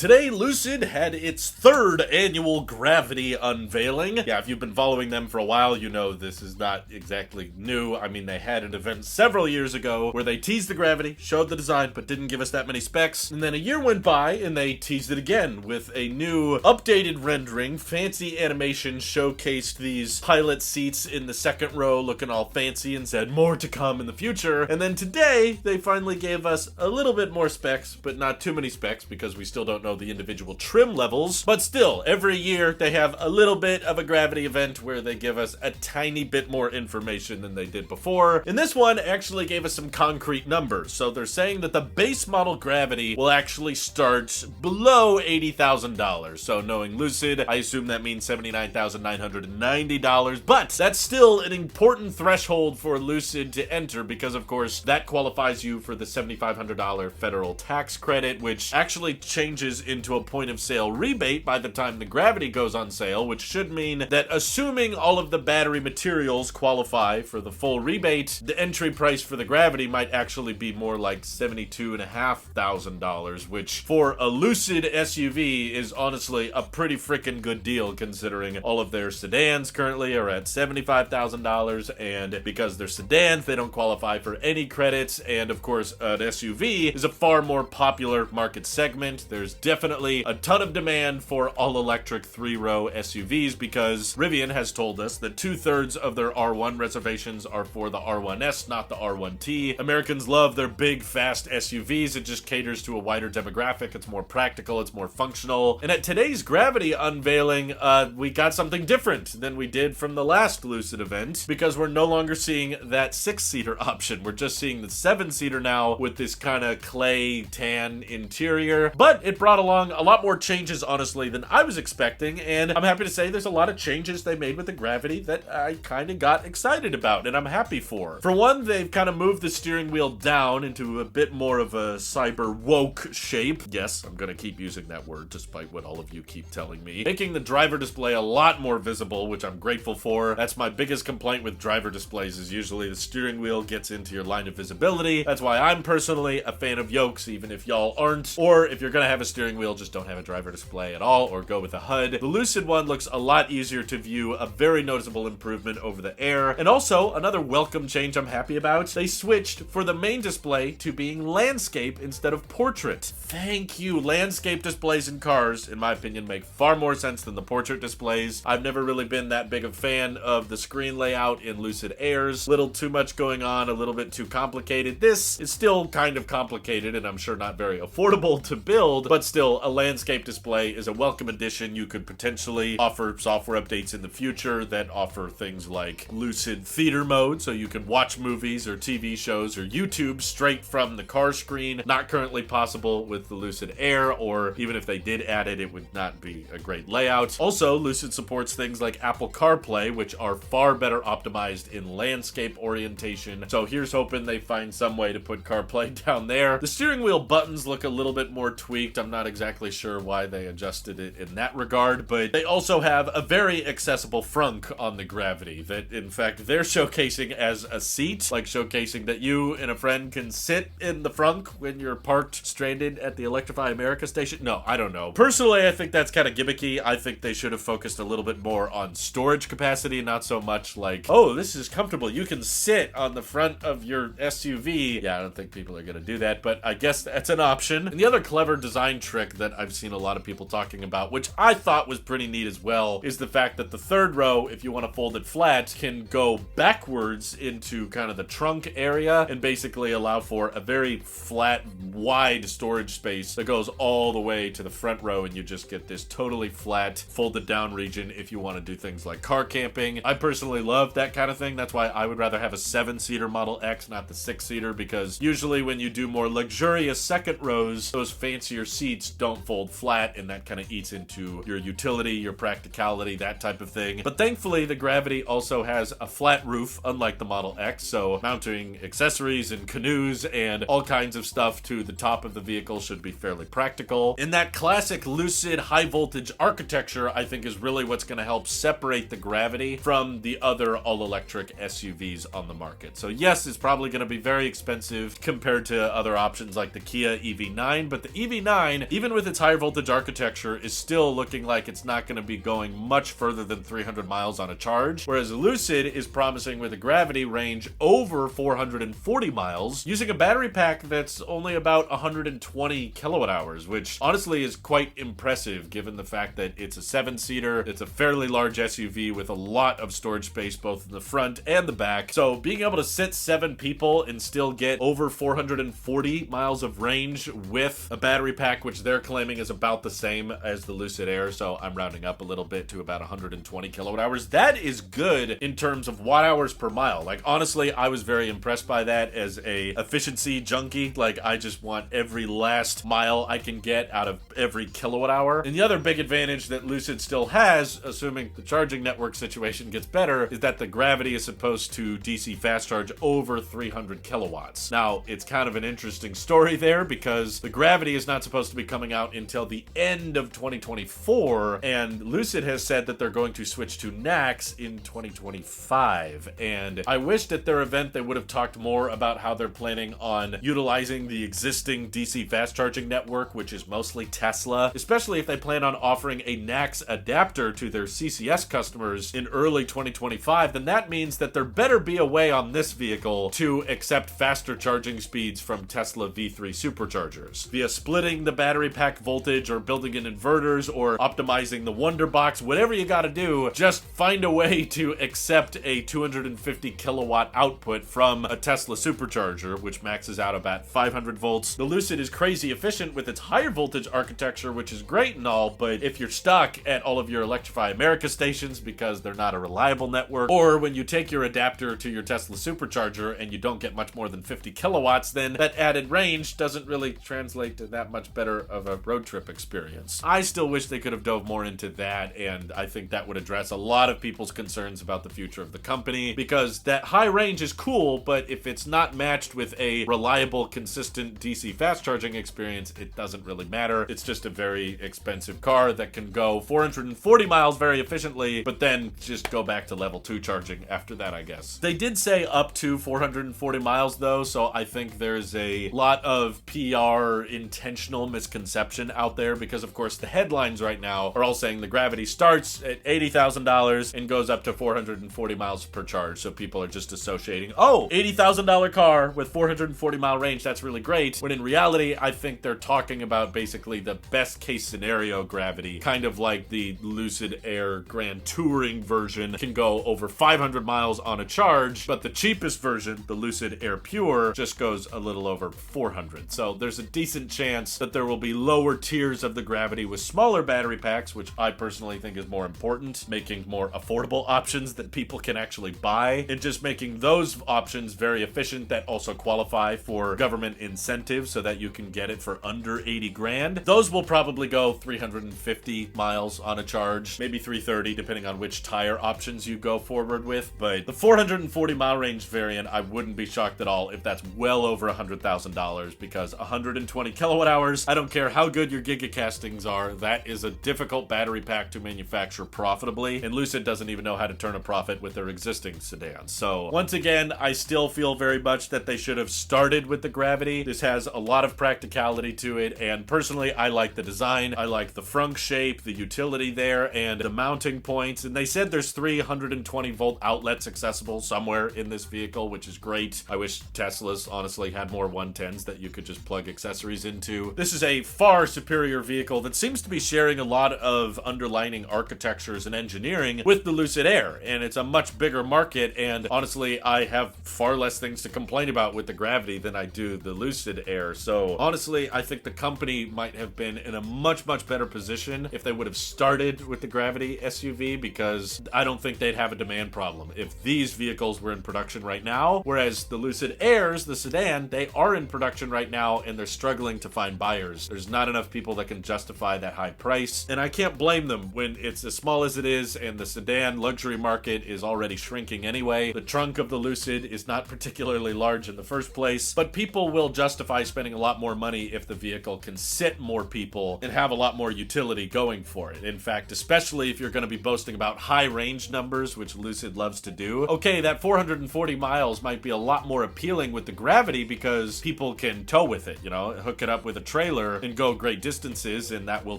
Today, Lucid had its third annual Gravity unveiling. Yeah, if you've been following them for a while, you know this is not exactly new. I mean, they had an event several years ago where they teased the Gravity, showed the design, but didn't give us that many specs. And then a year went by and they teased it again with a new updated rendering. Fancy animation showcased these pilot seats in the second row looking all fancy and said more to come in the future. And then today, they finally gave us a little bit more specs, but not too many specs because we still don't know the individual trim levels. But still, every year they have a little bit of a Gravity event where they give us a tiny bit more information than they did before. And this one actually gave us some concrete numbers. So they're saying that the base model Gravity will actually start below $80,000. So knowing Lucid, I assume that means $79,990, but that's still an important threshold for Lucid to enter because of course that qualifies you for the $7,500 federal tax credit, which actually changes into a point of sale rebate by the time the Gravity goes on sale, which should mean that assuming all of the battery materials qualify for the full rebate, the entry price for the Gravity might actually be more like $72,500, which for a Lucid SUV is honestly a pretty freaking good deal considering all of their sedans currently are at $75,000, and because they're sedans, they don't qualify for any credits, and of course an SUV is a far more popular market segment. There's definitely a ton of demand for all-electric three-row SUVs because Rivian has told us that 2/3 of their R1 reservations are for the R1S, not the R1T. Americans love their big, fast SUVs. It just caters to a wider demographic. It's more practical, it's more functional. And at today's Gravity unveiling, we got something different than we did from the last Lucid event because we're no longer seeing that 6-seater option. We're just seeing the 7-seater now with this kind of clay tan interior. But it brought along a lot more changes, honestly, than I was expecting, and I'm happy to say there's a lot of changes they made with the Gravity that I kind of got excited about, and I'm happy for. For one, they've kind of moved the steering wheel down into a bit more of a cyber woke shape. Yes, I'm gonna keep using that word despite what all of you keep telling me. Making the driver display a lot more visible, which I'm grateful for. That's my biggest complaint with driver displays is usually the steering wheel gets into your line of visibility. That's why I'm personally a fan of yokes, even if y'all aren't. Or if you're gonna have a steering wheel, just don't have a driver display at all, or go with a HUD. The Lucid one looks a lot easier to view, a very noticeable improvement over the Air. And also, another welcome change I'm happy about, they switched for the main display to being landscape instead of portrait. Thank you. Landscape displays in cars, in my opinion, make far more sense than the portrait displays. I've never really been that big a fan of the screen layout in Lucid Airs. Little too much going on, a little bit too complicated. This is still kind of complicated and I'm sure not very affordable to build, but still a landscape display is a welcome addition. You could potentially offer software updates in the future that offer things like Lucid Theater mode, so you can watch movies or TV shows or YouTube straight from the car screen. Not currently possible with the Lucid Air, or even if they did add it, it would not be a great layout. Also, Lucid supports things like Apple CarPlay, which are far better optimized in landscape orientation. So here's hoping they find some way to put CarPlay down there. The steering wheel buttons look a little bit more tweaked. I'm not exactly sure why they adjusted it in that regard, but they also have a very accessible frunk on the Gravity that in fact they're showcasing as a seat, like showcasing that you and a friend can sit in the frunk when you're parked stranded at the Electrify America station. No, I don't know. Personally, I think that's kind of gimmicky. I think they should have focused a little bit more on storage capacity, not so much like, oh, this is comfortable, you can sit on the front of your SUV. Yeah, I don't think people are gonna do that, but I guess that's an option. And the other clever design trick that I've seen a lot of people talking about, which I thought was pretty neat as well, is the fact that the third row, if you want to fold it flat, can go backwards into kind of the trunk area and basically allow for a very flat, wide storage space that goes all the way to the front row, and you just get this totally flat, folded down region if you want to do things like car camping. I personally love that kind of thing. That's why I would rather have a 7-seater Model X, not the 6-seater, because usually when you do more luxurious second rows, those fancier seats don't fold flat, and that kind of eats into your utility, your practicality, that type of thing. But thankfully, the Gravity also has a flat roof, unlike the Model X, so mounting accessories and canoes and all kinds of stuff to the top of the vehicle should be fairly practical. In that classic Lucid high-voltage architecture, I think is really what's going to help separate the Gravity from the other all-electric SUVs on the market. So yes, it's probably going to be very expensive compared to other options like the Kia EV9, but the EV9 even with its higher voltage architecture, is still looking like it's not going to be going much further than 300 miles on a charge, whereas Lucid is promising with a gravity range over 440 miles using a battery pack that's only about 120 kilowatt hours, which honestly is quite impressive given the fact that it's a 7-seater, it's a fairly large SUV with a lot of storage space both in the front and the back. So being able to sit 7 people and still get over 440 miles of range with a battery pack, which they're claiming is about the same as the Lucid Air, so I'm rounding up a little bit to about 120 kilowatt hours. That is good in terms of watt hours per mile. Like, honestly, I was very impressed by that as a efficiency junkie. Like, I just want every last mile I can get out of every kilowatt hour. And the other big advantage that Lucid still has, assuming the charging network situation gets better, is that the Gravity is supposed to DC fast charge over 300 kilowatts. Now, it's kind of an interesting story there because the Gravity is not supposed to be coming out until the end of 2024, and Lucid has said that they're going to switch to NACS in 2025. And I wished at their event they would have talked more about how they're planning on utilizing the existing DC fast charging network, which is mostly Tesla, especially if they plan on offering a NACS adapter to their CCS customers in early 2025, then that means that there better be a way on this vehicle to accept faster charging speeds from Tesla V3 superchargers via splitting the battery pack voltage or building in inverters or optimizing the Wonderbox. Whatever you gotta do, just find a way to accept a 250 kilowatt output from a Tesla supercharger, which maxes out about 500 volts. The Lucid is crazy efficient with its higher voltage architecture, which is great and all, but if you're stuck at all of your Electrify America stations because they're not a reliable network, or when you take your adapter to your Tesla supercharger and you don't get much more than 50 kilowatts, then that added range doesn't really translate to that much better of a road trip experience. I still wish they could have dove more into that, and I think that would address a lot of people's concerns about the future of the company, because that high range is cool, but if it's not matched with a reliable, consistent DC fast charging experience, it doesn't really matter. It's just a very expensive car that can go 440 miles very efficiently, but then just go back to level 2 charging after that, I guess. They did say up to 440 miles though, so I think there's a lot of PR intentional misconception out there, because of course the headlines right now are all saying the Gravity starts at $80,000 and goes up to 440 miles per charge, so people are just associating, oh, $80,000 car with 440 mile range, that's really great, when in reality I think they're talking about basically the best case scenario Gravity, kind of like the Lucid Air Grand Touring version can go over 500 miles on a charge, but the cheapest version, the Lucid Air Pure, just goes a little over 400. So there's a decent chance that there will be lower tiers of the Gravity with smaller battery packs, which I personally think is more important, making more affordable options that people can actually buy, and just making those options very efficient that also qualify for government incentives so that you can get it for under 80 grand. Those will probably go 350 miles on a charge, maybe 330 depending on which tire options you go forward with, but the 440 mile range variant, I wouldn't be shocked at all if that's well over $100,000, because 120 kilowatt hours, I don't care how good your gigacastings are, that is a difficult battery pack to manufacture profitably, and Lucid doesn't even know how to turn a profit with their existing sedans. So once again, I still feel very much that they should have started with the Gravity. This has a lot of practicality to it, and personally I like the design, I like the frunk shape, the utility there, and the mounting points, and they said there's 320 volt outlets accessible somewhere in this vehicle, which is great. I wish Teslas honestly had more 110s that you could just plug accessories into. This is a far superior vehicle that seems to be sharing a lot of underlining architectures and engineering with the Lucid Air, and it's a much bigger market, and honestly I have far less things to complain about with the Gravity than I do the Lucid Air. So honestly I think the company might have been in a much better position if they would have started with the Gravity SUV, because I don't think they'd have a demand problem if these vehicles were in production right now, whereas the Lucid Airs, the sedan, they are in production right now and they're struggling to find buyers. There's not enough people that can justify that high price, and I can't blame them when it's as small as it is and the sedan luxury market is already shrinking anyway. The trunk of the Lucid is not particularly large in the first place, but people will justify spending a lot more money if the vehicle can sit more people and have a lot more utility going for it. In fact, especially if you're going to be boasting about high range numbers, which Lucid loves to do, okay, that 440 miles might be a lot more appealing with the Gravity because people can tow with it, you know, hook it up with a trailer and go great distances, and that will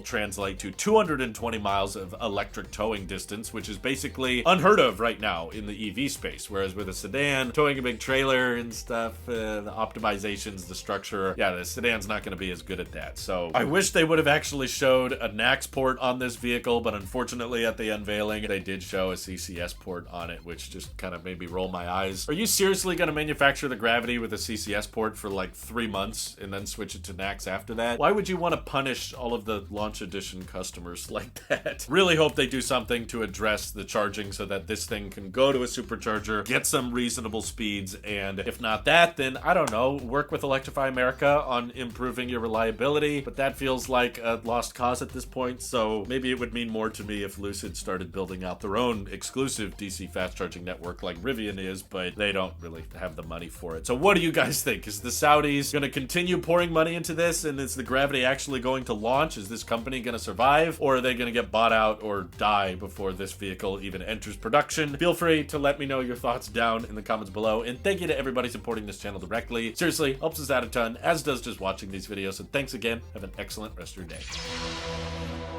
translate to 220 miles of electric towing distance, which is basically unheard of right now in the EV space. Whereas with a sedan, towing a big trailer and stuff, the optimizations, the structure, yeah, the sedan's not going to be as good at that. So I wish they would have actually showed a NACS port on this vehicle, but unfortunately at the unveiling, they did show a CCS port on it, which just kind of made me roll my eyes. Are you seriously going to manufacture the Gravity with a CCS port for like 3 months and then switch it to NACS after that? Why would you want to punish all of the launch edition customers like that? Really hope they do something to address the charging so that this thing can go to a supercharger, get some reasonable speeds, and if not that, then I don't know, work with Electrify America on improving your reliability, but that feels like a lost cause at this point, so maybe it would mean more to me if Lucid started building out their own exclusive DC fast charging network like Rivian is, but they don't really have the money for it. So what do you guys think? Is the Saudis going to continue pouring money into this, and is the Gravity actually going to launch? Is this company going to survive, or are they going to get bought out or die before this vehicle even enters production? Feel free to let me know your thoughts down in the comments below, and thank you to everybody supporting this channel directly. Seriously, helps us out a ton, as does just watching these videos, so thanks again. Have an excellent rest of your day.